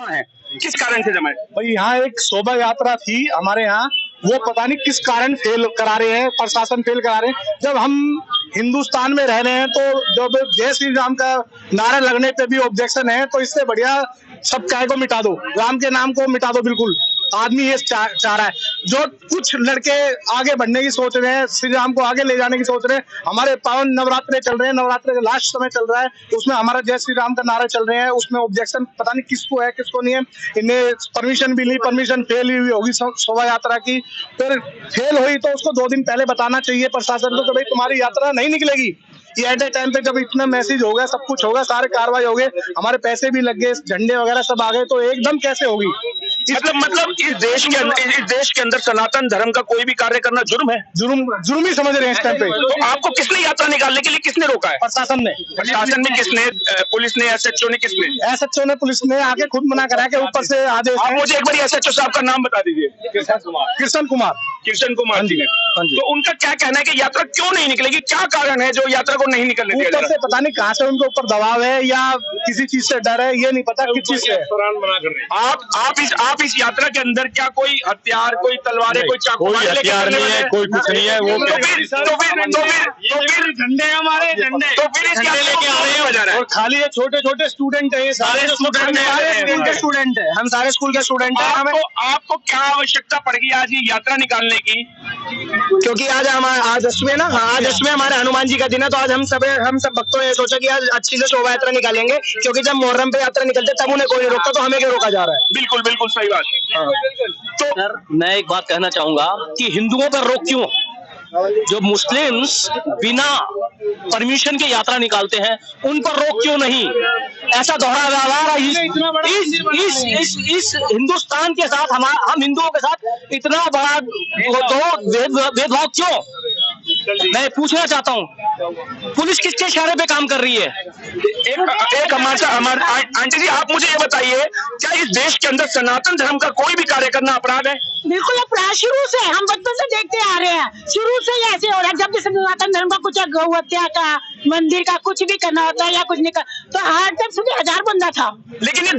है, किस कारण से जमा है? भाई यहाँ एक शोभा यात्रा थी हमारे यहाँ, वो पता नहीं किस कारण फेल करा रहे हैं, प्रशासन फेल करा रहे हैं। जब हम हिंदुस्तान में रह रहे हैं तो जब जय श्री राम का नारा लगने पे भी ऑब्जेक्शन है, तो इससे बढ़िया सब काय को मिटा दो, राम के नाम को मिटा दो। बिल्कुल आदमी ये चाह रहा है। जो कुछ लड़के आगे बढ़ने की सोच रहे हैं, श्री राम को आगे ले जाने की सोच रहे हैं। हमारे पावन नवरात्रे चल रहे हैं, नवरात्रे का लास्ट समय चल रहा है, उसमें हमारा जय श्री राम का नारा चल रहे हैं, उसमें ऑब्जेक्शन पता नहीं किसको है किसको नहीं है। इन्हें परमिशन भी ली, परमिशन फेल हुई होगी शोभा यात्रा की। फिर फेल हुई तो उसको 2 दिन पहले बताना चाहिए प्रशासन को कि भाई तुम्हारी यात्रा नहीं निकलेगी। ये एट ए टाइम पे जब इतना मैसेज होगा, सब कुछ होगा, सारे कार्रवाई हो गए, हमारे पैसे भी लग गए, झंडे वगैरह सब आ गए, तो एकदम कैसे होगी? मतलब इस देश के अंदर सनातन धर्म का कोई भी कार्य करना जुर्म है, जुर्म ही समझ रहे हैं इस टाइम पे। तो आपको किसने यात्रा निकालने के लिए किसने रोका है? प्रशासन ने। किसने? पुलिस ने, एसएचओ ने, किसने? एसएचओ ने, पुलिस ने आके खुद मना करा के ऊपर से आदेश। आप मुझे एक बार एसएचओ साहब का नाम बता दीजिए। कृष्ण कुमार जी ने। तो उनका क्या कहना है कि यात्रा क्यों नहीं निकलेगी, क्या कारण है जो यात्रा को नहीं निकलने दिया जा रहा है? पता नहीं कहाँ से उनके ऊपर दबाव है या किसी चीज से डर है, ये नहीं पता किस चीज से। आप इस यात्रा के अंदर क्या कोई हथियार, कोई तलवारें, कोई चाकू? कोई हथियार नहीं है, कोई कुछ नहीं है। वो फिर झंडे हमारे झंडे, तो फिर इस यात्रा लेके आ रहे हैं बजा रहा है। और खाली ये छोटे स्टूडेंट है, ये सारे स्टूडेंट है, हम सारे स्कूल के स्टूडेंट हैं। आपको क्या आवश्यकता पड़ गई आज ये यात्रा निकालने की? क्योंकि आज 8वें ना, आज 8वें हमारे हनुमान जी का दिन है, तो आज हम सब भक्तों ने सोचा कि आज अच्छी से शोभा यात्रा निकालेंगे, क्योंकि जब मुहर्रम पे यात्रा निकलते तब उन्हें कोई नहीं रोकता, तो हमें क्यों रोका जा रहा है? बिल्कुल बिल्कुल सही बात। तो सर मैं एक बात कहना चाहूंगा कि हिंदुओं पर रोक क्यों? जो मुस्लिम्स बिना परमिशन के यात्रा निकालते हैं उन पर रोक क्यों नहीं? ऐसा दोहरा व्यवहार इस हिंदुस्तान के साथ हम हिंदुओं के साथ इतना बड़ा भेदभाव क्यों? मैं पूछना चाहता हूँ, पुलिस किसके इशारे पे काम कर रही है? एक हमारे आंटी जी, आप मुझे ये बताइए, क्या इस देश के अंदर सनातन धर्म का कोई भी कार्य करना अपराध है? बिल्कुल अपराध, शुरू से हम बचपन से देखते आ रहे हैं, शुरू से ही ऐसे हो रहा है। जब भी सनातन धर्म का कुछ गौ हत्या का, मंदिर का कुछ भी करना होता है या कुछ नहीं कर, तो आज तक सुबह 1000 बंदा था। लेकिन ये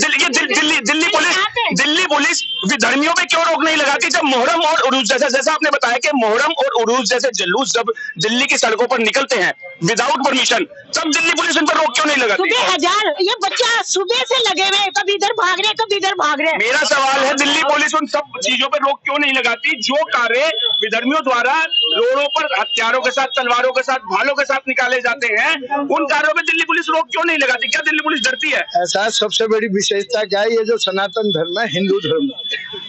दिल्ली पुलिस विधर्मियों पे क्यों रोक नहीं लगाती? जब मोहर्रम और उरूज जैसा आपने बताया कि मोहर्रम और उरूज जैसे जुलूस जब दिल्ली की सड़कों पर निकलते हैं विदाउट परमिशन, तब दिल्ली पुलिस उन पर रोक क्यों नहीं लगाती? सुबह 1000 ये बच्चा सुबह से लगे हुए, कभी इधर भाग रहे कभी इधर भाग रहे। मेरा सवाल है, दिल्ली पुलिस उन सब चीजों पर रोक क्यों नहीं लगाती जो कार्य विधर्मियों द्वारा रोडों पर हथियारों के साथ, तलवारों के साथ, भालों के साथ निकाले जाते हैं, उन कार्यों में दिल्ली पुलिस रोक क्यों नहीं लगाती? क्या दिल्ली पुलिस डरती है? ऐसा सबसे बड़ी विशेषता क्या है, ये जो सनातन धर्म है, हिंदू धर्म,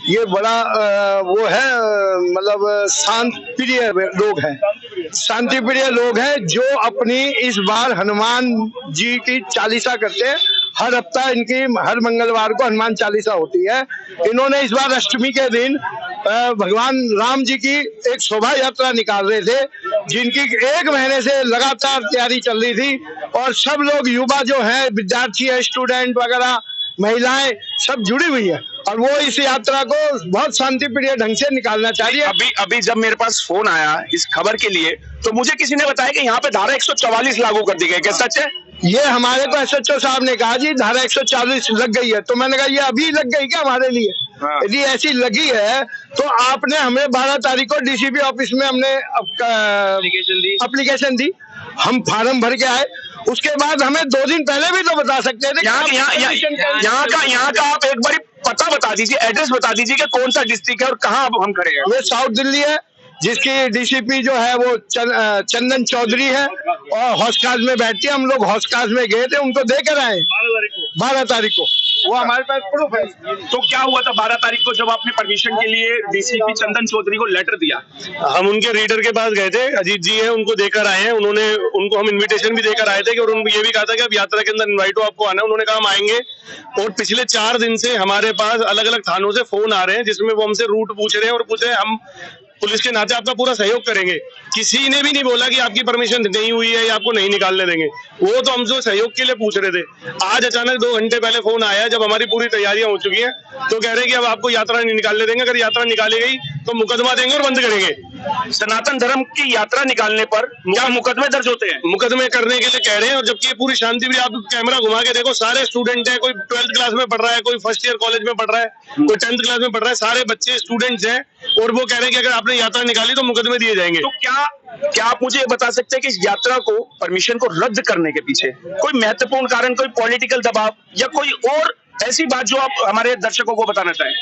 ये बड़ा वो है, मतलब शांति प्रिय लोग हैं, शांति प्रिय लोग हैं, जो अपनी इस बार हनुमान जी की चालीसा करते हैं। हर हफ्ता इनकी हर मंगलवार को हनुमान चालीसा होती है। इन्होंने इस बार अष्टमी के दिन भगवान राम जी की एक शोभा यात्रा निकाल रहे थे, जिनकी 1 महीने से लगातार तैयारी चल रही थी, और सब लोग युवा जो हैं, विद्यार्थी है, स्टूडेंट वगैरह, महिलाएं सब जुड़ी हुई है, और वो इस यात्रा को बहुत शांति प्रिय ढंग से निकालना चाहिए। अभी जब मेरे पास फोन आया इस खबर के लिए, तो मुझे किसी ने बताया कि यहाँ पे धारा 144 लागू कर दी गई, क्या सच है? ये हमारे को एसएचओ साहब ने कहा जी धारा 144 लग गई है, तो मैंने कहा ये अभी लग गई क्या हमारे लिए? यदि ऐसी लगी है तो आपने हमें 12 तारीख को डीसीपी ऑफिस में हमने एप्लीकेशन दी, हम फार्म भर के आए, उसके बाद हमें 2 दिन पहले भी तो बता सकते थे। यहाँ का आप एक बार पता बता दीजिए, एड्रेस बता दीजिए कि कौन सा डिस्ट्रिक्ट है और कहाँ हम खड़े हैं। ये साउथ दिल्ली है, जिसकी डीसीपी जो है वो चंदन चौधरी है, और हौसखास में बैठती है। हम लोग हौसखास में गए थे, उनको देकर आए 12 तारीख को, वो हमारे पास प्रूफ है। तो क्या हुआ था 12 तारीख को जब आपने परमिशन के लिए डीसीपी चंदन चौधरी को लेटर दिया? हम उनके रीडर के पास गए थे, अजीत जी हैं, उनको देकर आए हैं। उनको हम इनविटेशन भी देकर आए थे, और उनको ये भी कहा था कि अब यात्रा के अंदर इनवाइट हो, आपको आना है। उन्होंने कहा हम आएंगे, और पिछले 4 दिन से हमारे पास अलग अलग थानों से फोन आ रहे हैं, जिसमें वो हमसे रूट पूछ रहे हैं, और पूछ रहे हैं हम पुलिस के नाते आपका पूरा सहयोग करेंगे। किसी ने भी नहीं बोला कि आपकी परमिशन नहीं हुई है या आपको नहीं निकालने देंगे, वो तो हमसे सहयोग के लिए पूछ रहे थे। आज अचानक 2 घंटे पहले फोन आया, जब हमारी पूरी तैयारियां हो चुकी हैं, तो कह रहे हैं कि अब आपको यात्रा नहीं निकालने देंगे, अगर यात्रा निकाली गई तो मुकदमा देंगे और बंद करेंगे। सनातन धर्म की यात्रा निकालने पर क्या मुकदमे दर्ज होते हैं? मुकदमे करने के लिए कह रहे हैं, और जबकि ये पूरी शांति भी, आप कैमरा घुमा के देखो, सारे स्टूडेंट हैं, कोई 12th क्लास में पढ़ रहा है, कोई फर्स्ट ईयर कॉलेज में पढ़ रहा है, कोई 10th क्लास में पढ़ रहा है, सारे बच्चे स्टूडेंट्स हैं, और वो कह रहे हैं कि अगर आपने यात्रा निकाली तो मुकदमे दिए जाएंगे। तो क्या आप मुझे ये बता सकते हैं कि इस यात्रा को, परमिशन को रद्द करने के पीछे कोई महत्वपूर्ण कारण, कोई पॉलिटिकल दबाव या कोई और ऐसी बात जो आप हमारे दर्शकों को बताना चाहें?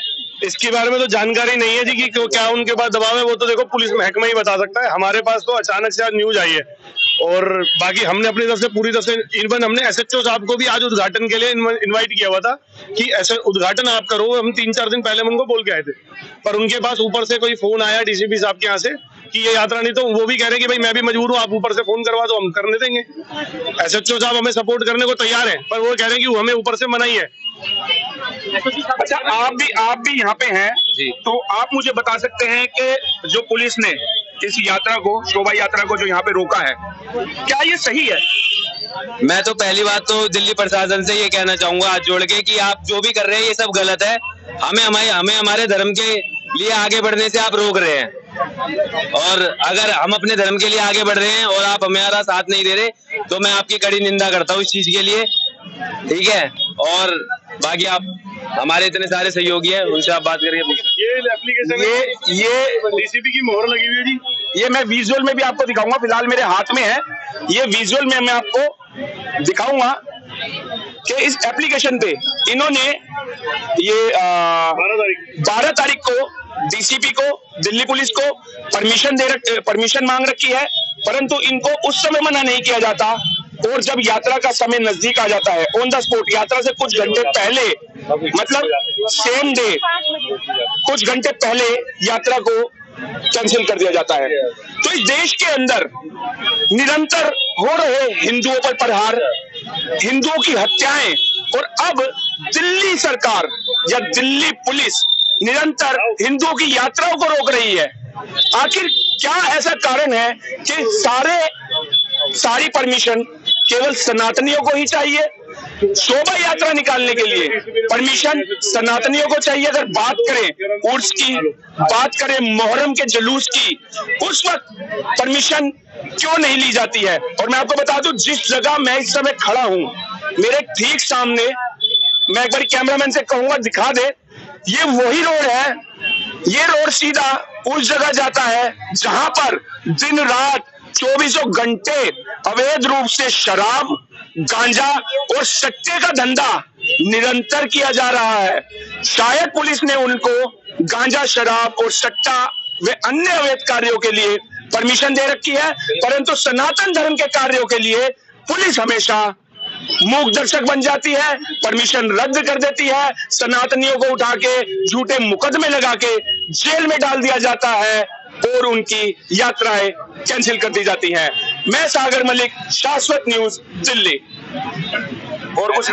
इसके बारे में तो जानकारी नहीं है जी कि क्या उनके पास दबाव है, वो तो देखो पुलिस महकमा ही बता सकता है। हमारे पास तो अचानक से आज न्यूज आई है, और बाकी हमने अपनी तरफ से पूरी तरफ से, इवन हमने SHO साहब को भी आज उद्घाटन के लिए इनवाइट किया हुआ था कि ऐसा उद्घाटन आप करो। हम 3-4 दिन पहले उनको बोल के आए थे, पर उनके पास ऊपर से कोई फोन आया DCP साहब के यहाँ से कि ये यात्रा नहीं, तो वो भी कह रहे हैं कि भाई मैं भी मजबूर हूँ, आप ऊपर से फोन करवा दो, हम करने देंगे। SHO साहब हमें सपोर्ट करने को तैयार है, पर वो कह रहे हैं कि हमें ऊपर से मना ही है। अच्छा, आप भी यहाँ पे हैं जी। तो आप मुझे बता सकते हैं कि जो पुलिस ने इस यात्रा को, शोभा यात्रा को जो यहाँ पे रोका है, क्या ये सही है? मैं तो पहली बात तो दिल्ली प्रशासन से ये कहना चाहूंगा हाथ जोड़ के कि आप जो भी कर रहे हैं ये सब गलत है। हमें हमारे धर्म के लिए आगे बढ़ने से आप रोक रहे हैं, और अगर हम अपने धर्म के लिए आगे बढ़ रहे हैं और आप हमारा साथ नहीं दे रहे, तो मैं आपकी कड़ी निंदा करता हूँ इस चीज के लिए, ठीक है। और बाकी आप हमारे इतने सारे सहयोगी हैं, उनसे आप बात करिए। ये एप्लीकेशन, ये DCP की मोहर लगी हुई है जी। ये मैं विजुअल में भी आपको दिखाऊंगा, फिलहाल मेरे हाथ में है ये विजुअल में, मैं आपको दिखाऊंगा कि इस एप्लीकेशन पे इन्होंने ये 12 तारीख को DCP को, दिल्ली पुलिस को परमिशन मांग रखी है, परंतु इनको उस समय मना नहीं किया जाता, और जब यात्रा का समय नजदीक आ जाता है, ऑन द स्पॉट, यात्रा से कुछ घंटे पहले, मतलब सेम डे, कुछ घंटे पहले यात्रा को कैंसिल कर दिया जाता है। तो इस देश के अंदर निरंतर हो रहे हिंदुओं पर प्रहार, हिंदुओं की हत्याएं, और अब दिल्ली सरकार या दिल्ली पुलिस निरंतर हिंदुओं की यात्राओं को रोक रही है। आखिर क्या ऐसा कारण है कि सारी परमिशन केवल सनातनियों को ही चाहिए? शोभा यात्रा निकालने के लिए परमिशन सनातनियों को चाहिए। अगर बात करें उर्स की, बात करें मोहर्रम के जुलूस की, उस वक्त परमिशन क्यों नहीं ली जाती है? और मैं आपको बता दूं, जिस जगह मैं इस समय खड़ा हूं, मेरे ठीक सामने, मैं एक बार कैमरामैन से कहूंगा दिखा दे, ये वही रोड है, ये रोड सीधा उस जगह जाता है जहां पर दिन रात 24 घंटे अवैध रूप से शराब, गांजा और सट्टे का धंधा निरंतर किया जा रहा है। शायद पुलिस ने उनको गांजा, शराब और सट्टा व अन्य अवैध कार्यों के लिए परमिशन दे रखी है, परंतु सनातन धर्म के कार्यों के लिए पुलिस हमेशा मूक दर्शक बन जाती है, परमिशन रद्द कर देती है, सनातनियों को उठा के झूठे मुकदमे लगा के जेल में डाल दिया जाता है, और उनकी यात्राएं कैंसिल कर दी जाती हैं। मैं सागर मलिक, शाश्वत न्यूज, दिल्ली। और कुछ